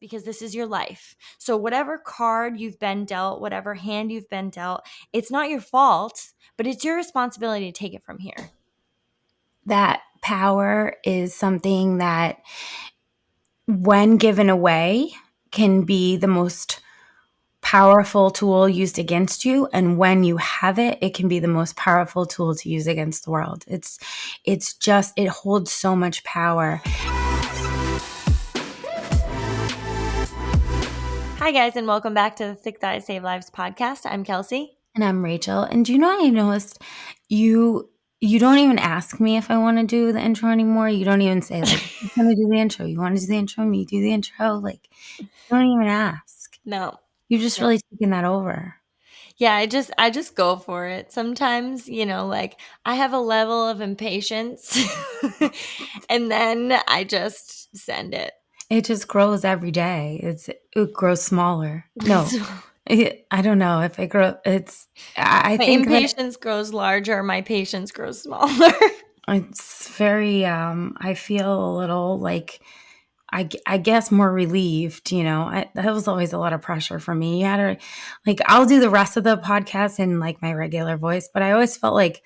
this because this is your life. So whatever card you've been dealt, whatever hand you've been dealt, it's not your fault, but it's your responsibility to take it from here. That power is something that, when given away, can be the most powerful tool used against you, and when you have it, it can be the most powerful tool to use against the world. It holds so much power. Hi guys, and welcome back to the Thick Thighs Save Lives podcast. I'm Kelsey. And I'm Rachel. And do you know, I noticed you don't even ask me if I want to do the intro anymore. You don't even say, like, I'm going to do the intro. You want to do the intro? Me do the intro? Like, you don't even ask. No. You've just really taken that over. Yeah, I just go for it. Sometimes, like I have a level of impatience and then I just send it. It just grows every day. It grows smaller. No, I don't know if it grows. I My think impatience grows larger. My patience grows smaller. It's very. I feel a little like, I guess, more relieved. That was always a lot of pressure for me. You had to, like, I'll do the rest of the podcast in like my regular voice, but I always felt like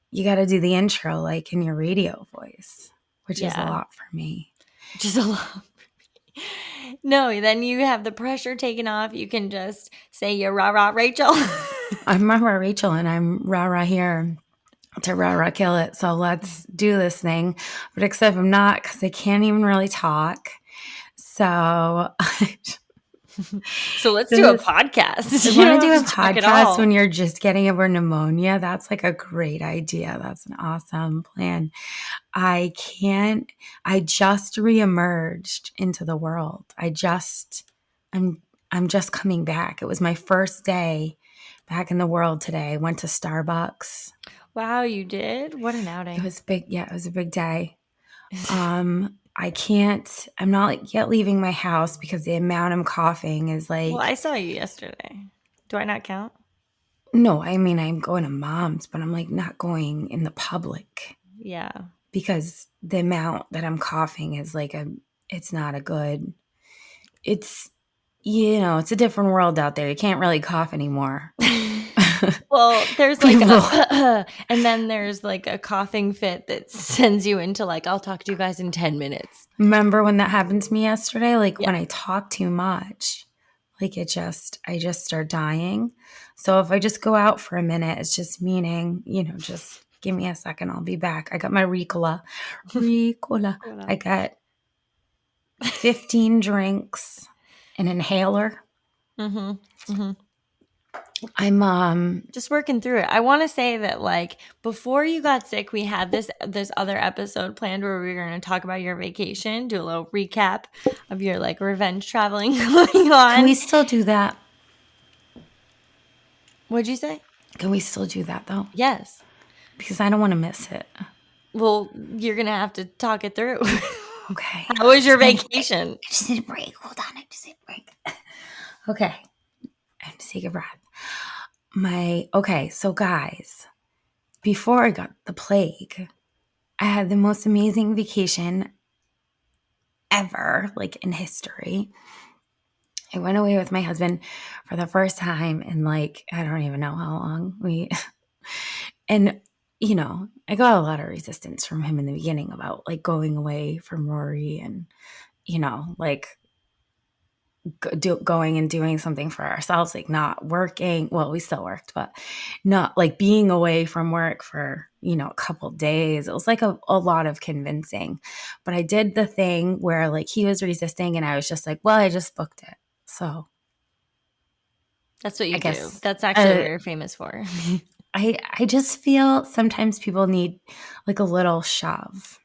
you got to do the intro like in your radio voice, which is a lot for me. Just a lot. No, then you have the pressure taken off. You can just say you're rah-rah Rachel. I'm rah-rah Rachel, and I'm rah-rah here to rah-rah kill it. So let's do this thing. But except I'm not, because I can't even really talk. So So let's do a podcast. I want to do a podcast when you're just getting over pneumonia. That's like a great idea. That's an awesome plan. I just reemerged into the world. I'm just coming back. It was my first day back in the world today. I went to Starbucks. Wow, you did? What an outing. It was big. Yeah, it was a big day. I'm not yet leaving my house because the amount I'm coughing is like. Well, I saw you yesterday. Do I not count? No, I mean, I'm going to Mom's, but I'm like not going in the public. Yeah. Because the amount that I'm coughing is like it's not a good, it's a different world out there. You can't really cough anymore. Well, there's like and then there's like a coughing fit that sends you into like, I'll talk to you guys in 10 minutes. Remember when that happened to me yesterday? Like when I talk too much, like I just start dying. So if I just go out for a minute, it's just meaning, just give me a second. I'll be back. I got my Ricola. I got 15 drinks, an inhaler. I'm just working through it. I want to say that, like, before you got sick, we had this other episode planned where we were going to talk about your vacation, do a little recap of your like revenge traveling going on. Can we still do that? What'd you say? Can we still do that though? Yes. Because I don't want to miss it. Well, you're going to have to talk it through. Okay. How was your vacation? I just need a break. Hold on. I just need a break. Okay. I have to take a breath. So guys, before I got the plague, I had the most amazing vacation ever, like in history. I went away with my husband for the first time in like, I don't even know how long and I got a lot of resistance from him in the beginning about like going away from Rory and, like going and doing something for ourselves, like not working. Well, we still worked, but not like being away from work for, a couple days. It was like a lot of convincing, but I did the thing where like he was resisting and I was just like, well, I just booked it. So that's what you do. That's actually what you're famous for. I just feel sometimes people need like a little shove.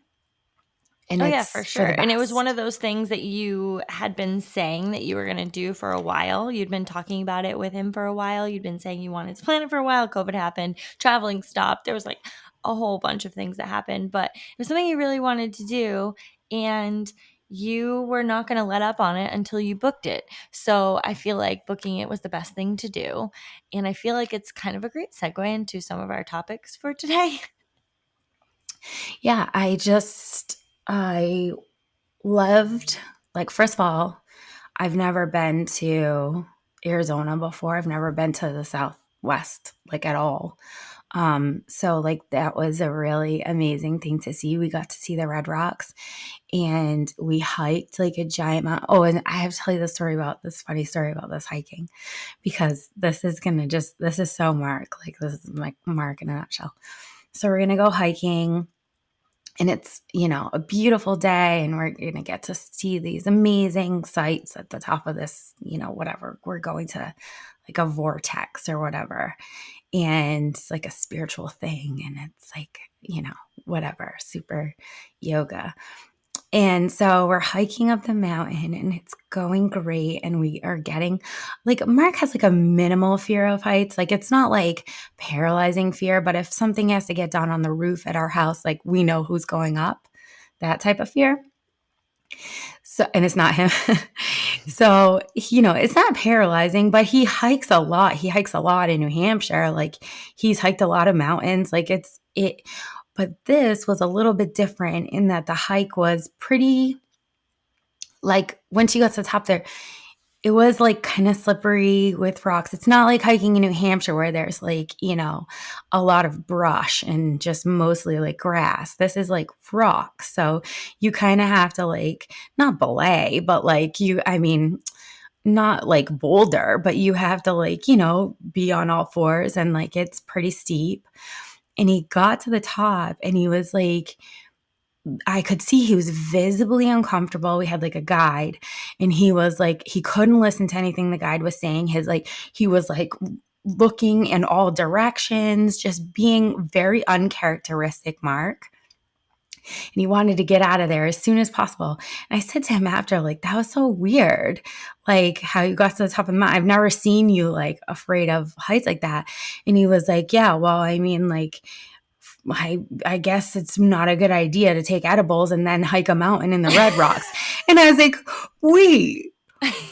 And yeah, for sure. And it was one of those things that you had been saying that you were going to do for a while. You'd been talking about it with him for a while. You'd been saying you wanted to plan it for a while. COVID happened. Traveling stopped. There was like a whole bunch of things that happened. But it was something you really wanted to do. And you were not going to let up on it until you booked it. So I feel like booking it was the best thing to do. And I feel like it's kind of a great segue into some of our topics for today. Yeah, I loved, like, first of all, I've never been to Arizona before. I've never been to the Southwest, like, at all. So like that was a really amazing thing to see. We got to see the Red Rocks, and we hiked like a giant mountain. Oh, and I have to tell you this funny story about this hiking, because this is so Mark. Like, this is like Mark in a nutshell. So we're gonna go hiking, and it's, a beautiful day, and we're going to get to see these amazing sights at the top of this, whatever. We're going to like a vortex or whatever. And it's like a spiritual thing. And it's like, whatever, super yoga. And so we're hiking up the mountain, and it's going great. And we are getting, like, Mark has like a minimal fear of heights. Like, it's not like paralyzing fear, but if something has to get done on the roof at our house, like, we know who's going up, that type of fear. So, and it's not him. So, it's not paralyzing, but he hikes a lot. He hikes a lot in New Hampshire. Like, he's hiked a lot of mountains. Like, but this was a little bit different in that the hike was pretty, like, once you got to the top there, it was like kind of slippery with rocks. It's not like hiking in New Hampshire where there's like, a lot of brush and just mostly like grass. This is like rocks. So you kind of have to, like, not belay, but like not like boulder, but you have to, like, be on all fours, and like it's pretty steep. And he got to the top, and he was like, I could see he was visibly uncomfortable. We had like a guide, and he was like, he couldn't listen to anything the guide was saying. He was like looking in all directions, just being very uncharacteristic, Mark. And he wanted to get out of there as soon as possible. And I said to him after, like, that was so weird, like how you got to the top of the mountain. I've never seen you like afraid of heights like that. And he was like, yeah, well, I mean, like, I guess it's not a good idea to take edibles and then hike a mountain in the Red Rocks. And I was like, wait,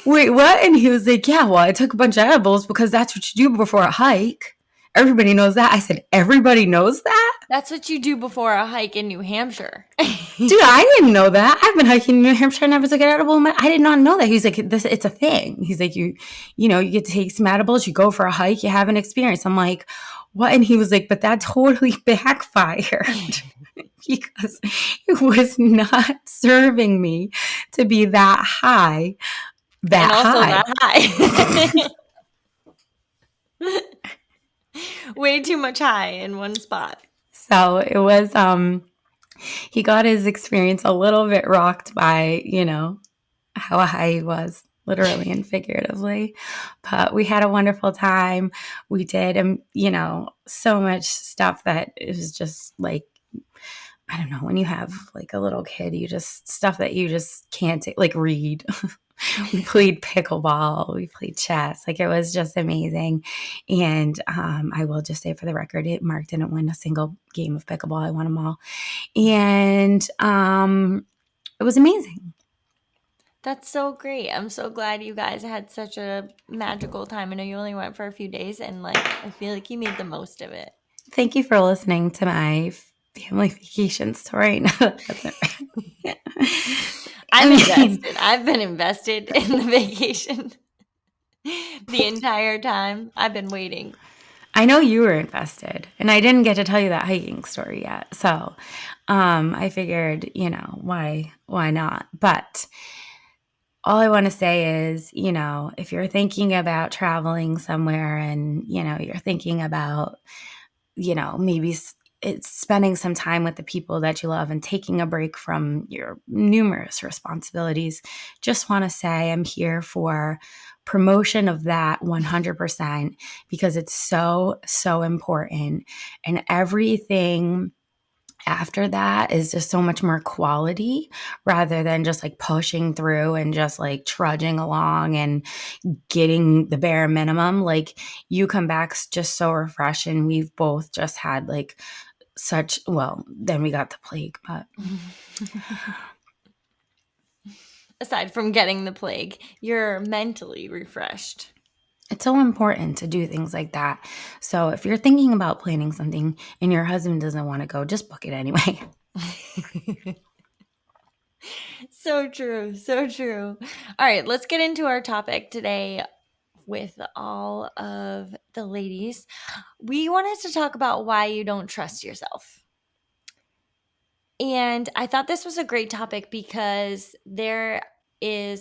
what? And he was like, yeah, well, I took a bunch of edibles because that's what you do before a hike. Everybody knows that. I said, everybody knows that? That's what you do before a hike in New Hampshire. Dude, I didn't know that. I've been hiking in New Hampshire. I never took an edible. I did not know that. He's like, it's a thing. He's like, you get to take some edibles, you go for a hike, you have an experience. I'm like, what? And he was like, but that totally backfired because it was not serving me to be that high. That high. Way too much high in one spot. So it was, he got his experience a little bit rocked by, how high he was, literally and figuratively. But we had a wonderful time. We did, so much stuff that is just like, I don't know, when you have like a little kid, stuff that you just can't like read. We played pickleball, we played chess. Like, it was just amazing. And I will just say for the record, Mark didn't win a single game of pickleball. I won them all. And it was amazing. That's so great. I'm so glad you guys had such a magical time. I know you only went for a few days, and like, I feel like you made the most of it. Thank you for listening to my family vacation story. I'm invested. I've been invested in the vacation the entire time. I've been waiting. I know you were invested, and I didn't get to tell you that hiking story yet. So I figured, why not? But all I want to say is, if you're thinking about traveling somewhere, and, you're thinking about, maybe it's spending some time with the people that you love and taking a break from your numerous responsibilities, just want to say I'm here for promotion of that 100%, because it's so, so important. And everything after that is just so much more quality, rather than just like pushing through and just like trudging along and getting the bare minimum. Like, you come back just so refreshed, and we've both just had like then we got the plague, but aside from getting the plague, you're mentally refreshed. It's so important to do things like that. So if you're thinking about planning something and your husband doesn't want to go, just book it anyway. So true. So true. All right, let's get into our topic today with all of the ladies. We wanted to talk about why you don't trust yourself. And I thought this was a great topic because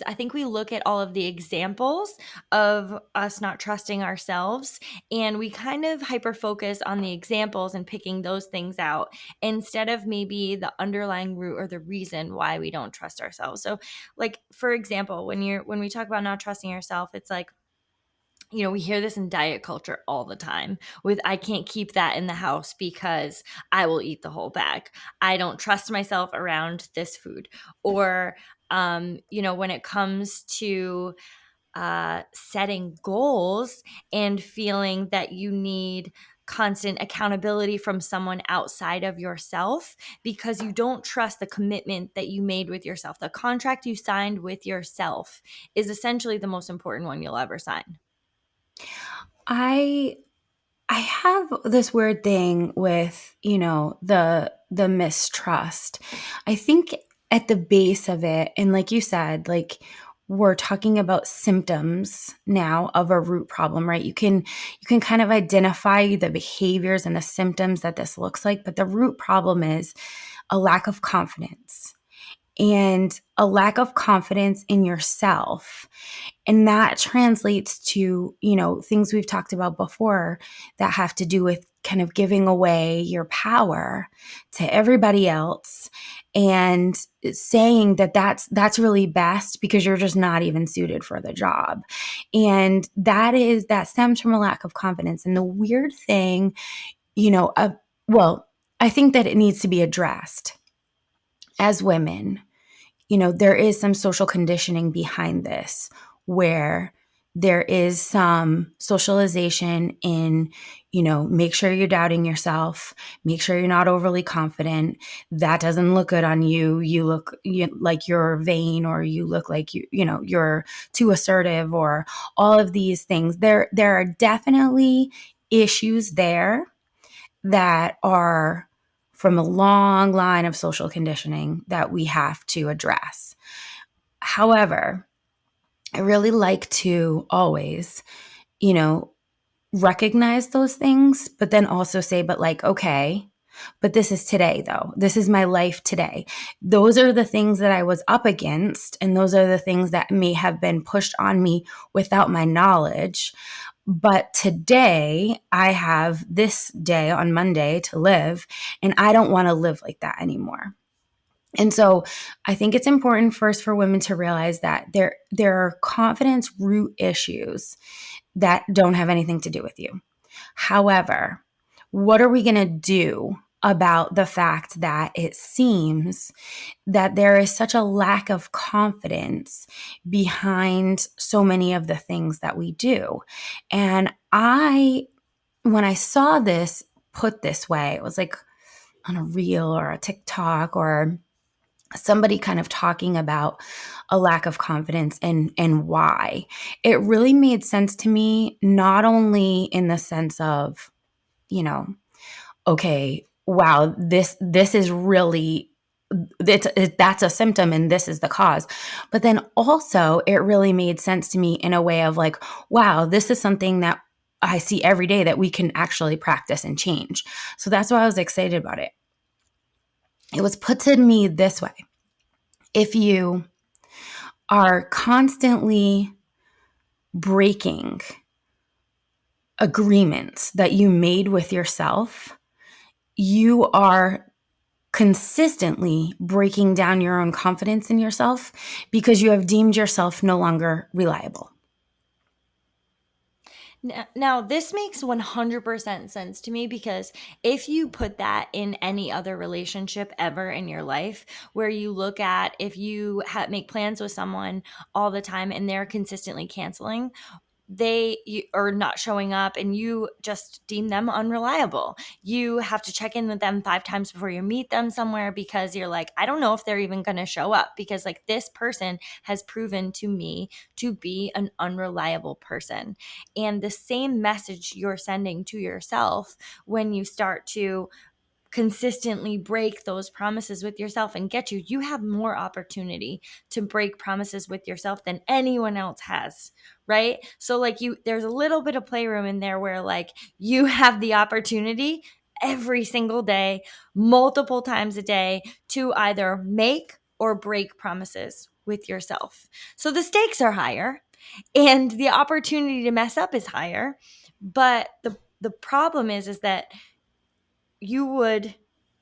I think we look at all of the examples of us not trusting ourselves, and we kind of hyper focus on the examples and picking those things out instead of maybe the underlying root or the reason why we don't trust ourselves. So, like, for example, when we talk about not trusting yourself, it's like, we hear this in diet culture all the time with I can't keep that in the house because I will eat the whole bag. I don't trust myself around this food. Or, when it comes to setting goals and feeling that you need constant accountability from someone outside of yourself because you don't trust the commitment that you made with yourself. The contract you signed with yourself is essentially the most important one you'll ever sign. I I have this weird thing with, the mistrust. I think at the base of it, and like you said, like we're talking about symptoms now of a root problem, right? You can kind of identify the behaviors and the symptoms that this looks like, but the root problem is a lack of confidence and a lack of confidence in yourself. And that translates to, things we've talked about before that have to do with kind of giving away your power to everybody else and saying that that's really best because you're just not even suited for the job. And that stems from a lack of confidence. And the weird thing, well, I think that it needs to be addressed as women. There is some social conditioning behind this where there is some socialization in, make sure you're doubting yourself, make sure you're not overly confident. That doesn't look good on you. Like you're vain, or you look like you're too assertive, or all of these things. There are definitely issues there that are from a long line of social conditioning that we have to address. However, I really like to always, you know, recognize those things, but then also say, but like, okay, but this is today though. This is my life today. Those are the things that I was up against, and those are the things that may have been pushed on me without my knowledge. But today, I have this day on Monday to live, and I don't want to live like that anymore. And so I think it's important first for women to realize that there are confidence root issues that don't have anything to do with you. However, what are we going to do about the fact that it seems that there is such a lack of confidence behind so many of the things that we do? And when I saw this put this way, it was like on a reel or a TikTok or somebody kind of talking about a lack of confidence and why. It really made sense to me, not only in the sense of, you know, okay, wow, this is really that's a symptom and this is the cause. But then also it really made sense to me in a way of like, wow, this is something that I see every day that we can actually practice and change. So that's why I was excited about it. It was put to me this way. If you are constantly breaking agreements that you made with yourself, you are consistently breaking down your own confidence in yourself because you have deemed yourself no longer reliable. Now, this makes 100% sense to me because if you put that in any other relationship ever in your life, where you look at if you make plans with someone all the time and they're consistently canceling, are not showing up and you just deem them unreliable. You have to check in with them 5 times before you meet them somewhere because you're like, I don't know if they're even going to show up because like this person has proven to me to be an unreliable person. And the same message you're sending to yourself when you start to consistently break those promises with yourself and get you, you have more opportunity to break promises with yourself than anyone else has, right? So like there's a little bit of playroom in there where like you have the opportunity every single day, multiple times a day, to either make or break promises with yourself. So the stakes are higher and the opportunity to mess up is higher, but the problem is that you would,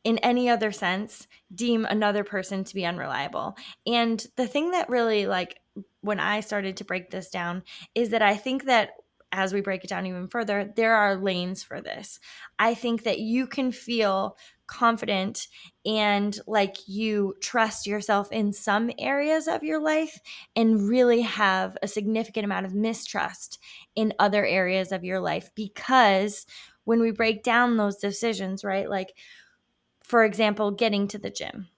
in any other sense, deem another person to be unreliable. And the thing that really, like, when I started to break this down, is that I think that as we break it down even further, there are lanes for this. I think that you can feel confident and like you trust yourself in some areas of your life and really have a significant amount of mistrust in other areas of your life, because when we break down those decisions, right? Like, for example, getting to the gym.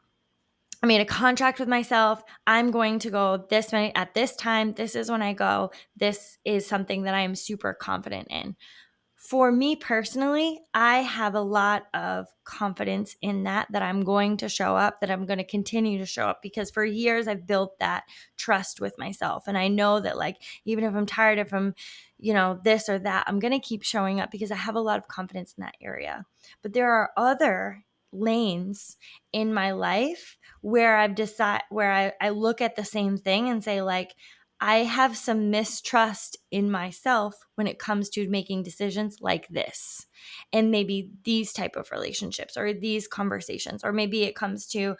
I made a contract with myself. I'm going to go this many at this time. This is when I go. This is something that I am super confident in. For me personally, I have a lot of confidence in that I'm going to show up, that I'm going to continue to show up, because for years I've built that trust with myself. And I know that, like, even if I'm tired, if I'm, this or that, I'm going to keep showing up because I have a lot of confidence in that area. But there are other lanes in my life where I look at the same thing and say, like, I have some mistrust in myself when it comes to making decisions like this, and maybe these type of relationships or these conversations, or maybe it comes to,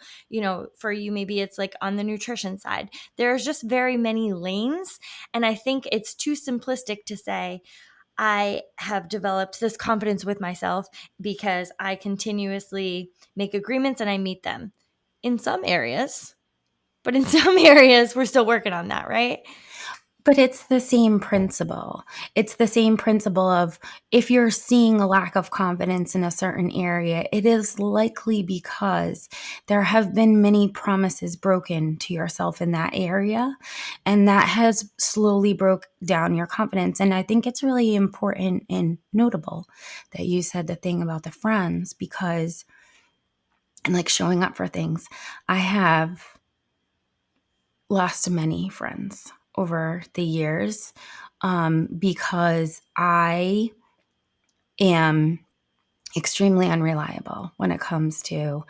for you, maybe it's like on the nutrition side. There's just very many lanes. And I think it's too simplistic to say, I have developed this confidence with myself because I continuously make agreements and I meet them in some areas, but in some areas we're still working on that, right? But it's the same principle. It's the same principle of, if you're seeing a lack of confidence in a certain area, it is likely because there have been many promises broken to yourself in that area, and that has slowly broke down your confidence. And I think it's really important and notable that you said the thing about the friends, because, and like showing up for things, I have lost many friends over the years, because I am extremely unreliable when it comes to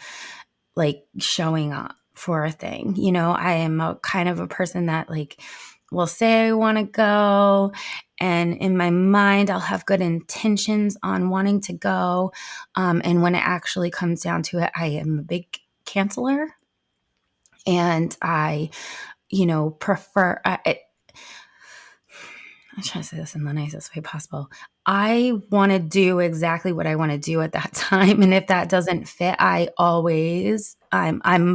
like showing up for a thing. I am a kind of a person that like will say I want to go, and in my mind I'll have good intentions on wanting to go, and when it actually comes down to it, I am a big canceler, and I prefer. I'm trying to say this in the nicest way possible. I want to do exactly what I want to do at that time, and if that doesn't fit, I'm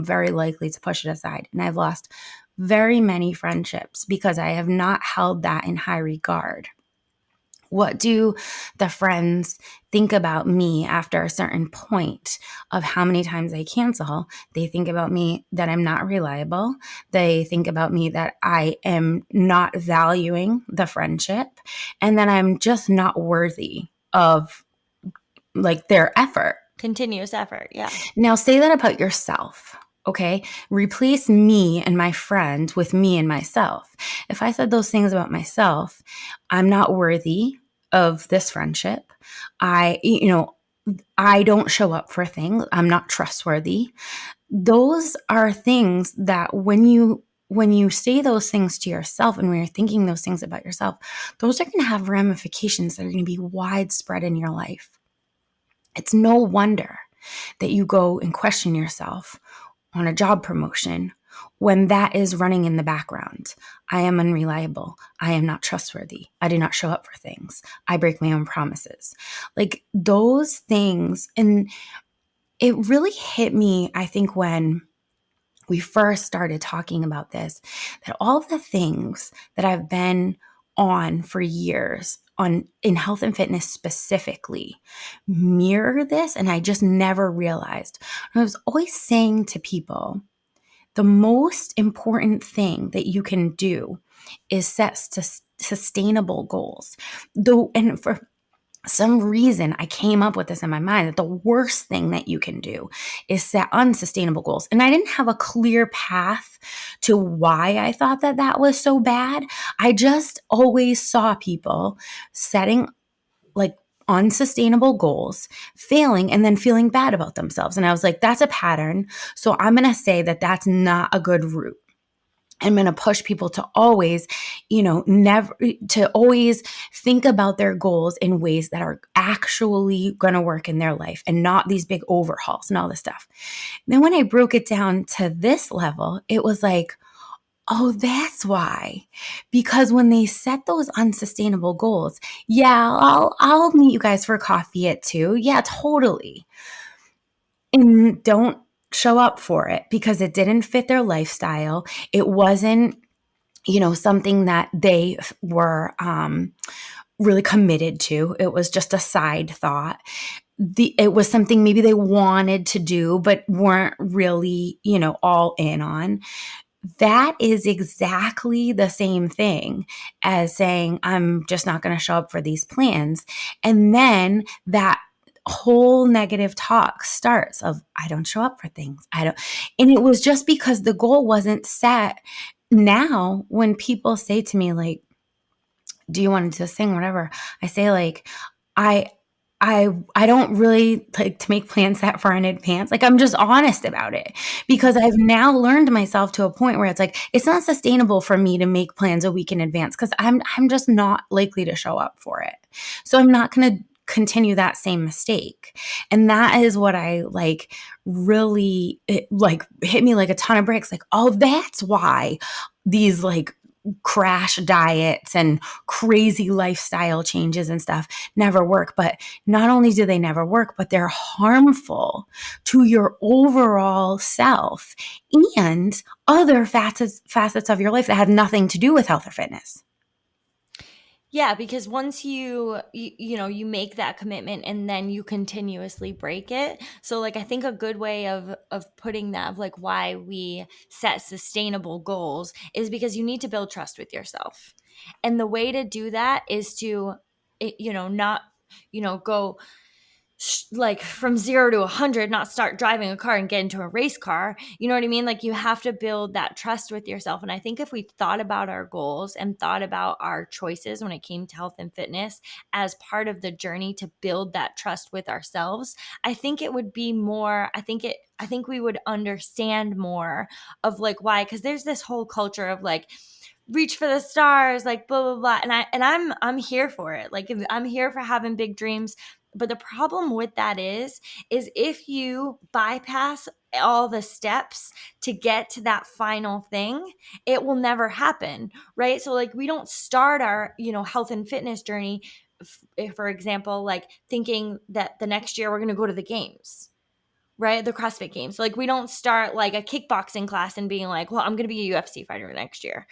very likely to push it aside. And I've lost very many friendships because I have not held that in high regard. What do the friends think about me after a certain point of how many times I cancel? They think about me that I'm not reliable. They think about me that I am not valuing the friendship, and that I'm just not worthy of like their effort. Continuous effort. Yeah. Now say that about yourself. Okay. Replace me and my friend with me and myself. If I said those things about myself, I'm not worthy of this friendship. I don't show up for things. I'm not trustworthy. Those are things that when you say those things to yourself, and when you're thinking those things about yourself, those are going to have ramifications that are going to be widespread in your life. It's no wonder that you go and question yourself on a job promotion when that is running in the background. I am unreliable. I am not trustworthy. I do not show up for things. I break my own promises. Like those things. And it really hit me, I think, when we first started talking about this, that all of the things that I've been on for years in health and fitness specifically mirror this, and I just never realized. I was always saying to people, the most important thing that you can do is set sustainable goals. Though, and some reason I came up with this in my mind that the worst thing that you can do is set unsustainable goals. And I didn't have a clear path to why I thought that that was so bad. I just always saw people setting like unsustainable goals, failing, and then feeling bad about themselves. And I was like, that's a pattern. So I'm going to say that that's not a good route. I'm going to push people to always, never to always think about their goals in ways that are actually going to work in their life and not these big overhauls and all this stuff. And then when I broke it down to this level, it was like, oh, that's why. Because when they set those unsustainable goals, yeah, I'll meet you guys for coffee at 2. Yeah, totally. And don't show up for it because it didn't fit their lifestyle. It wasn't, something that they were really committed to. It was just a side thought. It was something maybe they wanted to do, but weren't really, all in on. That is exactly the same thing as saying, I'm just not going to show up for these plans. And then that whole negative talk starts of, I don't show up for things. I don't. And it was just because the goal wasn't set. Now, when people say to me, like, do you want to sing, whatever, I say, like, I I don't really like to make plans that far in advance. Like, I'm just honest about it because I've now learned myself to a point where it's like it's not sustainable for me to make plans a week in advance because I'm just not likely to show up for it. So I'm not going to continue that same mistake. And that is what I like really like hit me like a ton of bricks. Like, oh, that's why these like crash diets and crazy lifestyle changes and stuff never work. But not only do they never work, but they're harmful to your overall self and other facets of your life that have nothing to do with health or fitness. Yeah, because once you make that commitment and then you continuously break it. So like I think a good way of putting that of like why we set sustainable goals is because you need to build trust with yourself. And the way to do that is to not go like from 0 to 100, not start driving a car and get into a race car. You know what I mean? Like you have to build that trust with yourself. And I think if we thought about our goals and thought about our choices when it came to health and fitness as part of the journey to build that trust with ourselves, I think it would be more, I think we would understand more of like why, because there's this whole culture of like, reach for the stars, like blah blah blah, and I'm here for it. Like I'm here for having big dreams. But the problem with that is if you bypass all the steps to get to that final thing, it will never happen, right? So like we don't start our, health and fitness journey, for example, like thinking that the next year we're going to go to the games, right? The CrossFit games. Like we don't start like a kickboxing class and being like, well, I'm going to be a UFC fighter next year.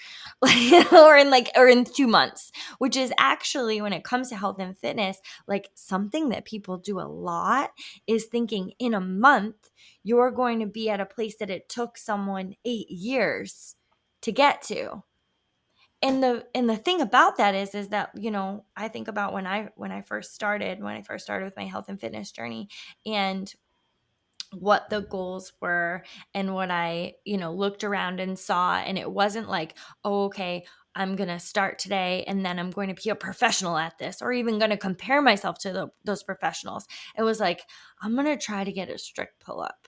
Or in 2 months, which is actually when it comes to health and fitness, like something that people do a lot is thinking in a month you're going to be at a place that it took someone 8 years to get to. And the thing about that is that, I think about when I first started with my health and fitness journey and what the goals were and what I, looked around and saw. And it wasn't like, oh, okay, I'm going to start today and then I'm going to be a professional at this or even going to compare myself to those professionals. It was like, I'm going to try to get a strict pull up.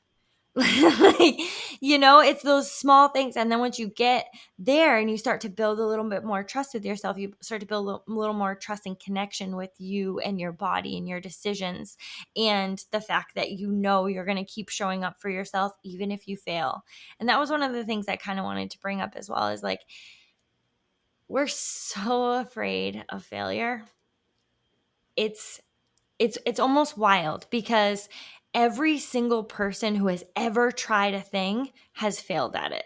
Like, it's those small things. And then once you get there and you start to build a little bit more trust with yourself, you start to build a little more trust and connection with you and your body and your decisions. And the fact that you're going to keep showing up for yourself, even if you fail. And that was one of the things I kind of wanted to bring up as well is like, we're so afraid of failure. It's almost wild because every single person who has ever tried a thing has failed at it.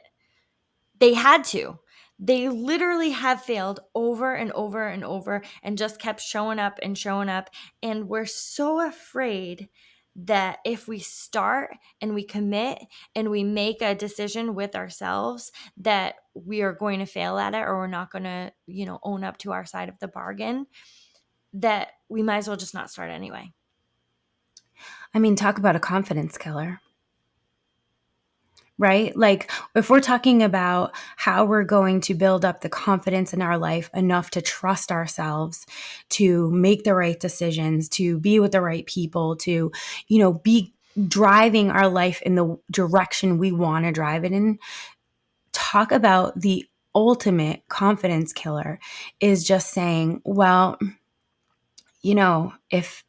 They had to. They literally have failed over and over and over and just kept showing up and showing up. And we're so afraid that if we start and we commit and we make a decision with ourselves that we are going to fail at it or we're not going to, own up to our side of the bargain, that we might as well just not start anyway. I mean, talk about a confidence killer, right? Like, if we're talking about how we're going to build up the confidence in our life enough to trust ourselves, to make the right decisions, to be with the right people, to, be driving our life in the direction we want to drive it in, talk about the ultimate confidence killer is just saying, well, if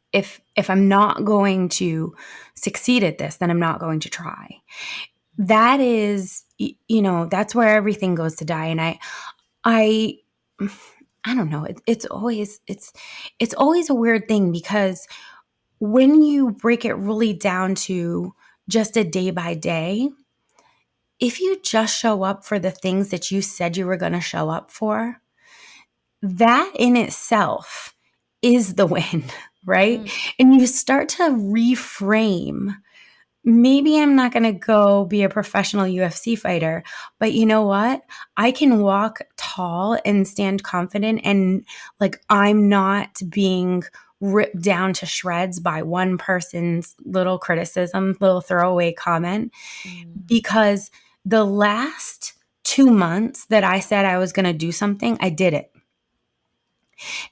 I'm not going to succeed at this, then I'm not going to try. That is, that's where everything goes to die. And I I don't know. It's always a weird thing, because when you break it really down to just a day by day, if you just show up for the things that you said you were going to show up for, that in itself is the win, right? Mm, And you start to reframe. Maybe I'm not going to go be a professional UFC fighter, but you know what? I can walk tall and stand confident, and like I'm not being ripped down to shreds by one person's little criticism, little throwaway comment, mm, because the last 2 months that I said I was going to do something, I did it.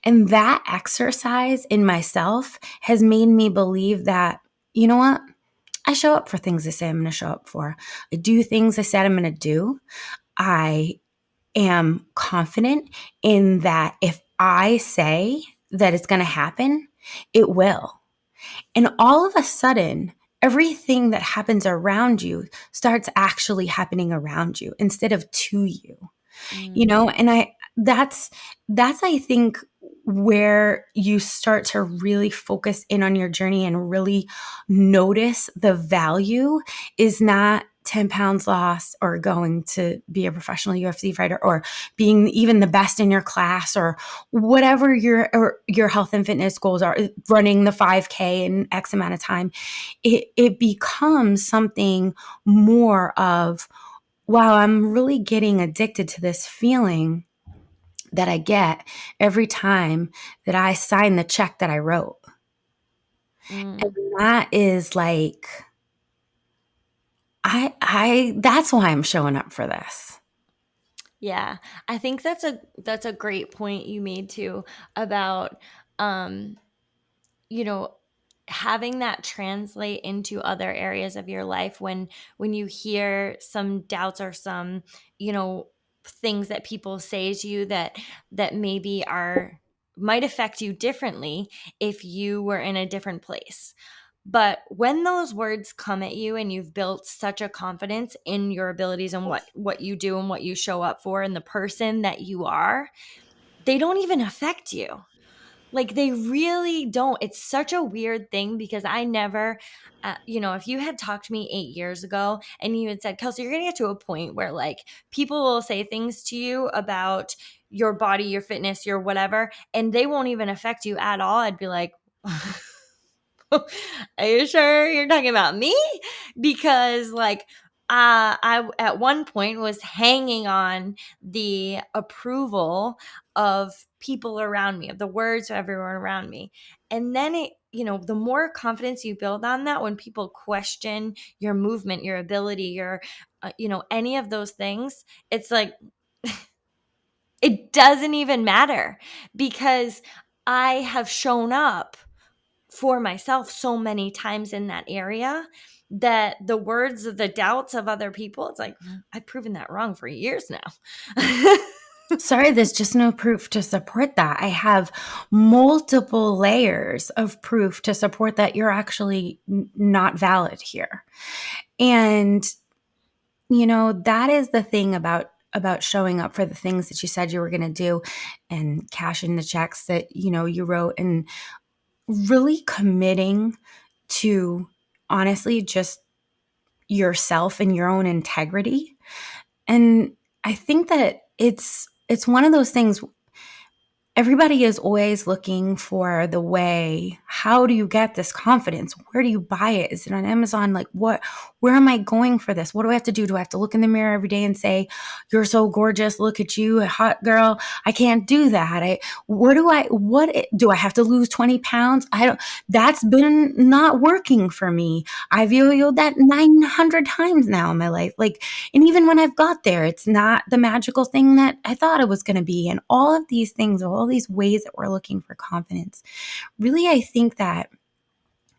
And that exercise in myself has made me believe that, you know what? I show up for things I say I'm going to show up for. I do things I said I'm going to do. I am confident in that if I say that it's going to happen, it will. And all of a sudden, everything that happens around you starts actually happening around you instead of to you. mm. And that's I think where you start to really focus in on your journey and really notice the value is not 10 pounds lost, or going to be a professional UFC fighter, or being even the best in your class, or whatever your health and fitness goals are, running the 5K in X amount of time. It becomes something more of, wow, I'm really getting addicted to this feeling that I get every time that I sign the check that I wrote. And Mm. that is like, that's why I'm showing up for this. Yeah, I think that's a great point you made too about um you know having that translate into other areas of your life when you hear some doubts or some things that people say to you that maybe are might affect you differently if you were in a different place. But when those words come at you and you've built such a confidence in your abilities and what you do and what you show up for and the person that you are, they don't even affect you. Like they really don't. It's such a weird thing because I never, if you had talked to me 8 years ago and you had said, Kelsey, you're going to get to a point where like people will say things to you about your body, your fitness, your whatever, and they won't even affect you at all. I'd be like, are you sure you're talking about me? Because like I at one point was hanging on the approval of people around me, of the words of everyone around me. And then the more confidence you build on that, when people question your movement, your ability, your any of those things, it's like it doesn't even matter because I have shown up for myself so many times in that area that the words of the doubts of other people, it's like, I've proven that wrong for years now. Sorry, there's just no proof to support that. I have multiple layers of proof to support that you're actually not valid here. And that is the thing about showing up for the things that you said you were going to do, and cashing the checks that you wrote, and really committing to, honestly, just yourself and your own integrity. And I think that it's one of those things. everybody is always looking for the way. How do you get this confidence? Where do you buy it? Is it on Amazon? Like, where am I going for this? What do I have to do? Do I have to look in the mirror every day and say, you're so gorgeous, look at you, a hot girl? I can't do that. What do I have to lose 20 pounds? That's been not working for me. I've yo-yoed that 900 times now in my life. Like, and even when I've got there, it's not the magical thing that I thought it was going to be. And all of these things, all these ways that we're looking for confidence, really, I think that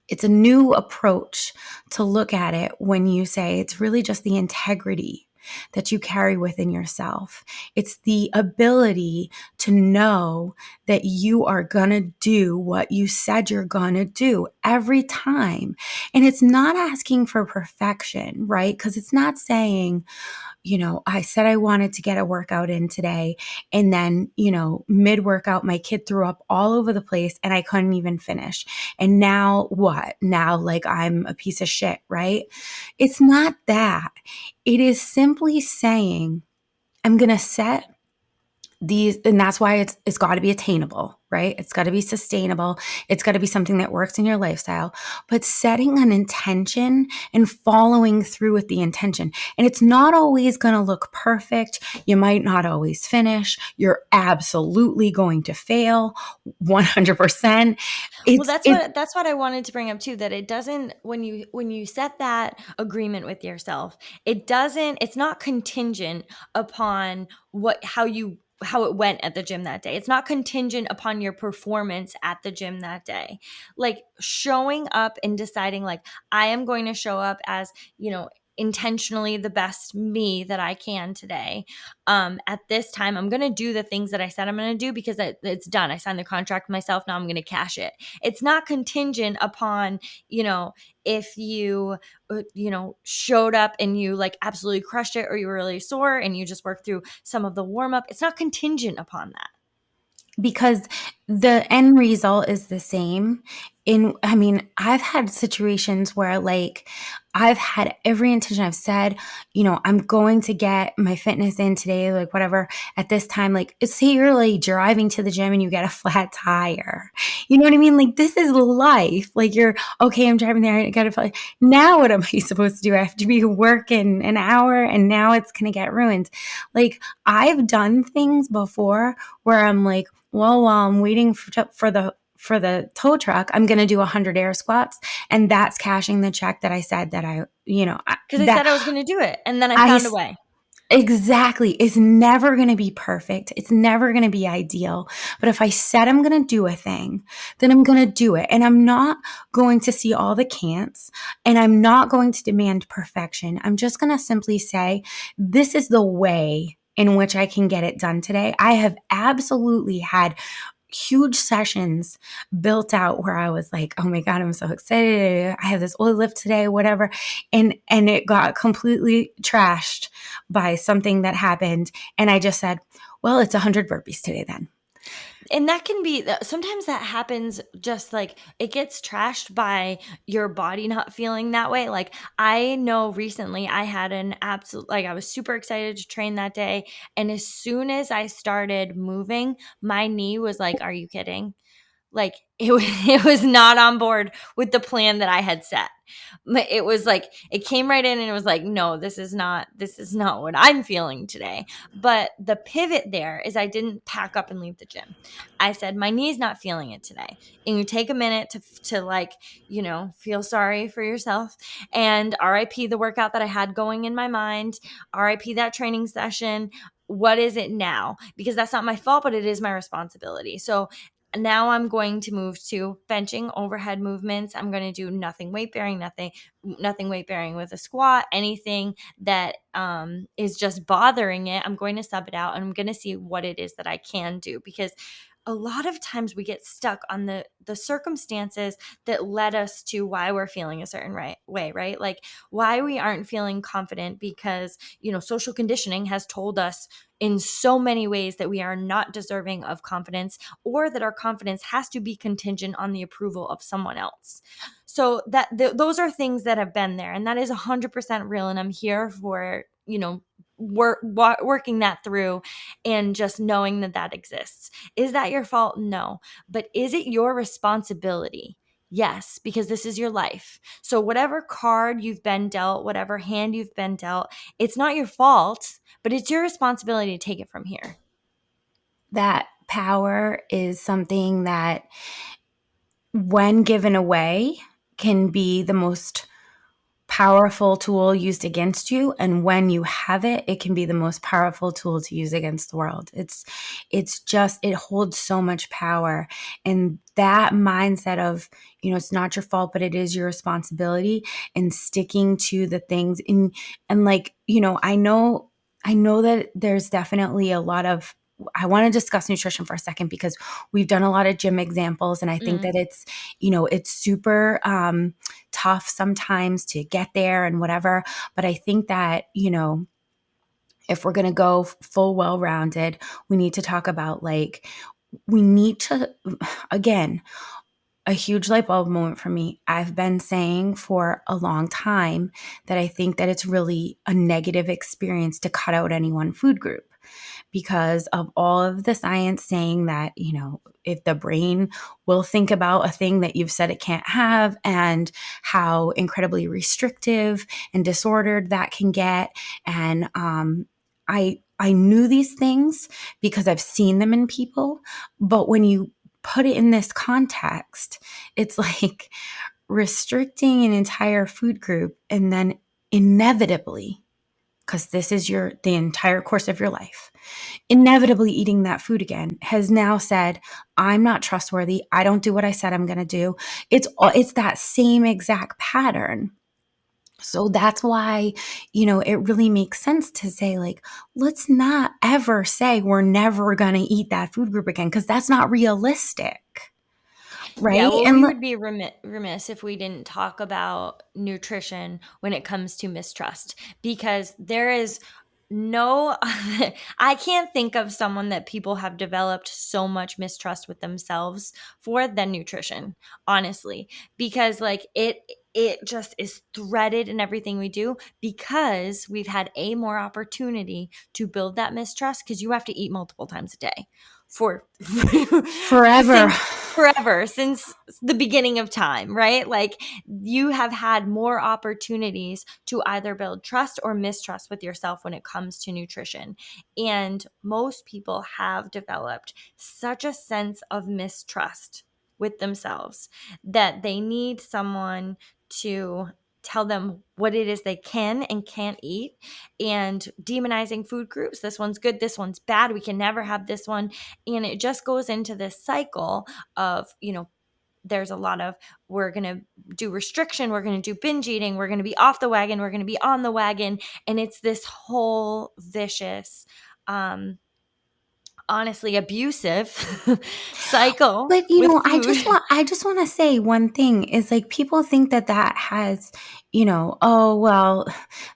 it's a new approach to look at it when you say it's really just the integrity that you carry within yourself. It's the ability to know that you are going to do what you said you're going to do every time. And it's not asking for perfection, right? Because it's not saying, I said I wanted to get a workout in today. And then, mid workout, my kid threw up all over the place and I couldn't even finish. And now what? Now, like, I'm a piece of shit, right? It's not that. It is simply saying, I'm going to set these, and that's why it's got to be attainable, right? It's got to be sustainable. It's got to be something that works in your lifestyle, but setting an intention and following through with the intention. And it's not always going to look perfect. You might not always finish. You're absolutely going to fail 100%. Well, It's that's it's what I wanted to bring up too, that it doesn't, when you set that agreement with yourself, it's not contingent upon how it went at the gym that day. It's not contingent upon your performance at the gym that day. Like, showing up and deciding, like, I am going to show up as, intentionally the best me that I can today. At this time, I'm going to do the things that I said I'm going to do because it's done. I signed the contract with myself. Now I'm going to cash it. It's not contingent upon, if you, showed up and you like absolutely crushed it, or you were really sore and you just worked through some of the warm up. It's not contingent upon that. because the end result is the same. I mean, I've had situations where, like, I've had every intention. I've said, I'm going to get my fitness in today, like whatever, at this time. Like, say you're like driving to the gym and you get a flat tire. You know what I mean? Like, this is life. Like, you're okay, I'm driving there and I got a flat. Now what am I supposed to do? I have to be working an hour and now it's going to get ruined. Like, I've done things before where I'm like, well, while I'm waiting for the tow truck, I'm going to do 100 air squats, and that's cashing the check that I said that Because I said I was going to do it, and then I I found a way. exactly. It's never going to be perfect. It's never going to be ideal. But if I said I'm going to do a thing, then I'm going to do it. And I'm not going to see all the can'ts, and I'm not going to demand perfection. I'm just going to simply say, this is the way in which I can get it done today. I have absolutely had huge sessions built out where I was like, oh my God, I'm so excited. I have this oil lift today, whatever. And it got completely trashed by something that happened. And I just said, well, it's 100 burpees today then. And that can be, sometimes that happens, just like it gets trashed by your body not feeling that way. Like, I know recently I had an absolute, like, I was super excited to train that day. And as soon as I started moving, my knee was like, are you kidding? Like, it was not on board with the plan that I had set. It was like, it came right in and it was like, no, this is not what I'm feeling today. But the pivot there is, I didn't pack up and leave the gym. I said, my knee's not feeling it today. And you take a minute to like, feel sorry for yourself, and RIP the workout that I had going in my mind, RIP that training session. What is it now? Because that's not my fault, but it is my responsibility. So now I'm going to move to benching, overhead movements. I'm going to do nothing weight bearing, nothing weight bearing with a squat, anything that is just bothering it. I'm going to sub it out, and I'm going to see what it is that I can do, because a lot of times we get stuck on the circumstances that led us to why we're feeling a certain way, right? Like, why we aren't feeling confident because, social conditioning has told us in so many ways that we are not deserving of confidence, or that our confidence has to be contingent on the approval of someone else. So those are things that have been there, and that is 100% real. And I'm here for, working that through and just knowing that that exists. Is that your fault? No. But is it your responsibility? Yes, because this is your life. So whatever card you've been dealt, whatever hand you've been dealt, it's not your fault, but it's your responsibility to take it from here. That power is something that, when given away, can be the most powerful tool used against you, and when you have it, it can be the most powerful tool to use against the world. It's just, it holds so much power. And that mindset of, it's not your fault, but it is your responsibility, and sticking to the things, and like, I know that there's definitely a lot of, I want to discuss nutrition for a second, because we've done a lot of gym examples, and I think Mm. that it's super tough sometimes to get there and whatever. But I think that, if we're going to go full well rounded, we need to talk about, like, we need to, again, a huge light bulb moment for me. I've been saying for a long time that I think that it's really a negative experience to cut out any one food group, because of all of the science saying that, if the brain will think about a thing that you've said it can't have, and how incredibly restrictive and disordered that can get. And I knew these things because I've seen them in people, but when you put it in this context, it's like restricting an entire food group, and then inevitably, because this is the entire course of your life, inevitably eating that food again, has now said, I'm not trustworthy. I don't do what I said I'm going to do. It's that same exact pattern. So that's why, it really makes sense to say, like, let's not ever say we're never going to eat that food group again, because that's not realistic. Yeah, Right. well, And we would be remiss if we didn't talk about nutrition when it comes to mistrust, because there is no, I can't think of someone that people have developed so much mistrust with themselves for than nutrition, honestly, because like it just is threaded in everything we do, because we've had a more opportunity to build that mistrust, because you have to eat multiple times a day for forever. since forever, since the beginning of time, right? Like you have had more opportunities to either build trust or mistrust with yourself when it comes to nutrition. And most people have developed such a sense of mistrust with themselves that they need someone to tell them what it is they can and can't eat, and demonizing food groups. This one's good, this one's bad, we can never have this one. And it just goes into this cycle of, there's a lot of, we're going to do restriction, we're going to do binge eating, we're going to be off the wagon, we're going to be on the wagon. And it's this whole vicious, honestly abusive cycle But with I food. just want to say one thing is, like, people think that has, oh well,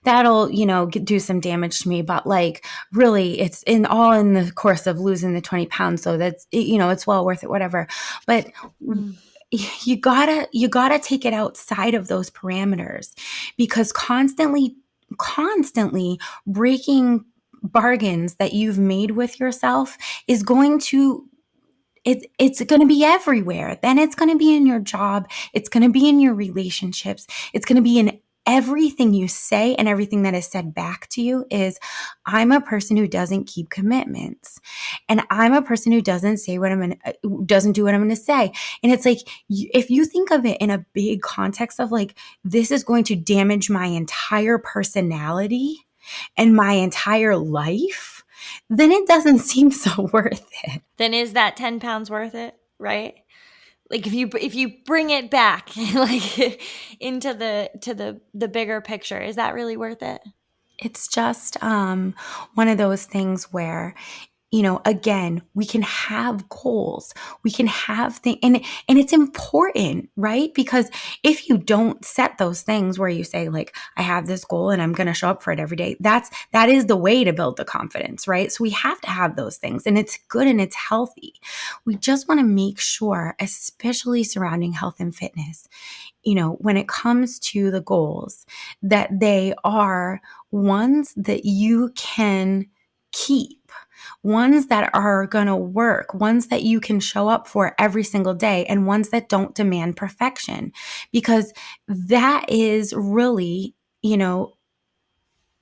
that'll, do some damage to me, but like, really, it's in the course of losing the 20 pounds, so that's, it's well worth it, whatever. But you gotta take it outside of those parameters, because constantly breaking bargains that you've made with yourself is going to, it's going to be everywhere. Then it's going to be in your job. It's going to be in your relationships. It's going to be in everything you say, and everything that is said back to you is, I'm a person who doesn't keep commitments, and I'm a person who doesn't say what doesn't do what I'm going to say. And it's like, if you think of it in a big context of, like, this is going to damage my entire personality and my entire life, then it doesn't seem so worth it. Then is that 10 pounds worth it, right? Like if you bring it back like into the bigger picture, is that really worth it? It's just one of those things where again, we can have goals. We can have things, and it's important, right? Because if you don't set those things where you say, like, I have this goal and I'm going to show up for it every day, that is the way to build the confidence, right? So we have to have those things, and it's good and it's healthy. We just want to make sure, especially surrounding health and fitness, when it comes to the goals, that they are ones that you can keep, ones that are going to work, ones that you can show up for every single day, and ones that don't demand perfection. Because that is really,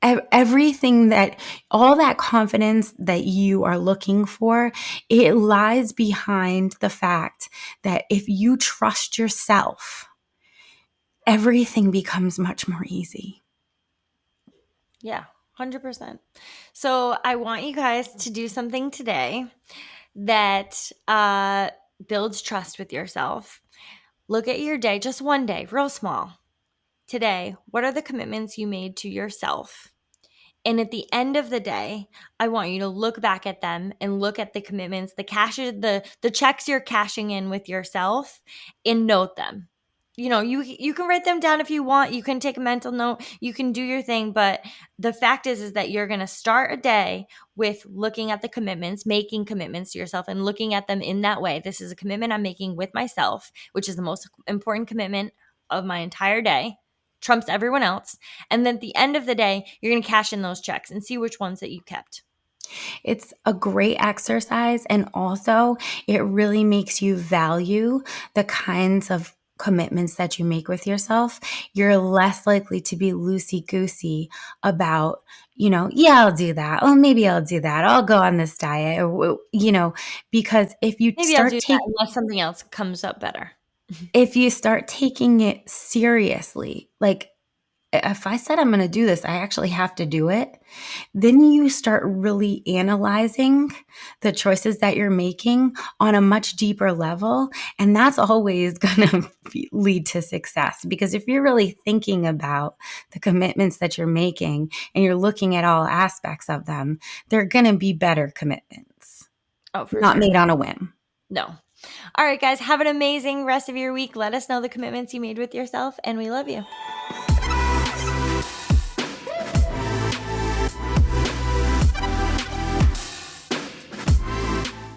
everything, that all that confidence that you are looking for, it lies behind the fact that if you trust yourself, everything becomes much more easy. Yeah, 100%. So I want you guys to do something today that builds trust with yourself. Look at your day, just one day, real small. Today, what are the commitments you made to yourself? And at the end of the day, I want you to look back at them and look at the commitments, the checks you're cashing in with yourself, and note them. You can write them down if you want. You can take a mental note. You can do your thing, but the fact is that you're going to start a day with looking at the commitments, making commitments to yourself, and looking at them in that way. This is a commitment I'm making with myself, which is the most important commitment of my entire day. Trumps everyone else. And then at the end of the day, you're going to cash in those checks and see which ones that you kept. It's a great exercise. And also, it really makes you value the kinds of commitments that you make with yourself. You're less likely to be loosey goosey about, yeah, I'll do that. Oh, maybe I'll do that. I'll go on this diet, because Maybe I'll do that unless something else comes up better. if you start taking it seriously, like, if I said I'm going to do this, I actually have to do it. Then you start really analyzing the choices that you're making on a much deeper level. And that's always going to lead to success. Because if you're really thinking about the commitments that you're making and you're looking at all aspects of them, they're going to be better commitments, Oh, for not sure. made on a whim. No. All right, guys, have an amazing rest of your week. Let us know the commitments you made with yourself, and we love you.